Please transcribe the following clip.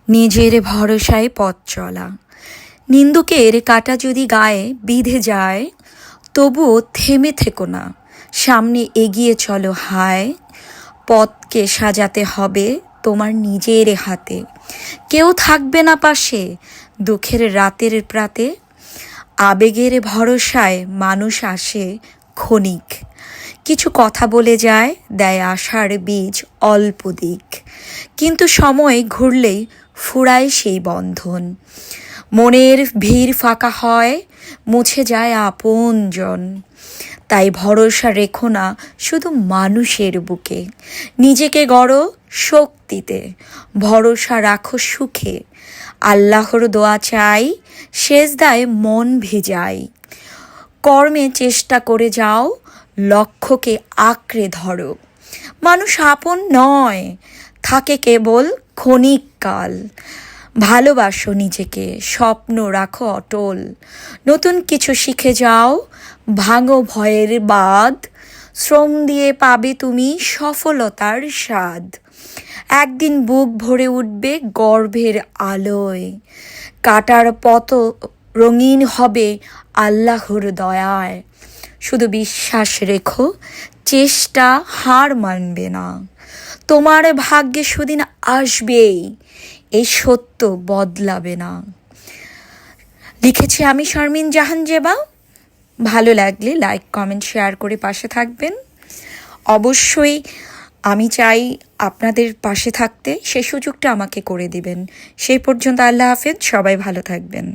নিজের ভরসায় পথ চলা। নিন্দুকের কাঁটা যদি গায়ে বিঁধে যায়, তবুও থেমে থেকো না, সামনে এগিয়ে চলো হায়। পথকে সাজাতে হবে তোমার নিজের হাতে, কেউ থাকবে না পাশে দুঃখের রাতের প্রাতে। আবেগের ভরসায় মানুষ আসে ক্ষণিক, কিছু কথা বলে যায়, দেয় আশার বীজ অল্প দিক। কিন্তু সময় ঘুরলেই ফুরায় সেই বন্ধন, মনের ভিড় ফাঁকা হয়, মুছে যায় আপনজন। তাই ভরসা রেখো না শুধু মানুষের বুকে, নিজেকে গড়ো শক্তিতে, ভরসা রাখো সুখে। আল্লাহর দোয়া চাই, সেজদায় মন ভিজাই। কর্মে চেষ্টা করে যাও, লক্ষ্যকে আঁকড়ে ধরো। মানুষ আপন নয়, থাকে কেবল ক্ষণিক কাল। ভালোবাসো নিজেকে, স্বপ্ন রাখো অটল। নতুন কিছু শিখে যাও, ভাঙো ভয়ের বাঁধ। শ্রম দিয়ে পাবে তুমি সফলতার স্বাদ। একদিন বুক ভরে উঠবে গর্বের আলোয়, কাটার পথ রঙিন হবে আল্লাহর দয়ায়। শুধু বিশ্বাস রেখো, চেষ্টা হার মানবে না। তোমার ভাগ্যে সুদিন আসবেই, এই সত্য বদলাবে না। লিখেছি আমি শারমিন জাহান জেবা। ভালো লাগলে লাইক কমেন্ট শেয়ার করে পাশে থাকবেন। অবশ্যই আমি চাই আপনাদের পাশে থাকতে, সেই সুযোগটা আমাকে করে দিবেন। সেই পর্যন্ত আল্লাহ হাফেজ, সবাই ভালো থাকবেন।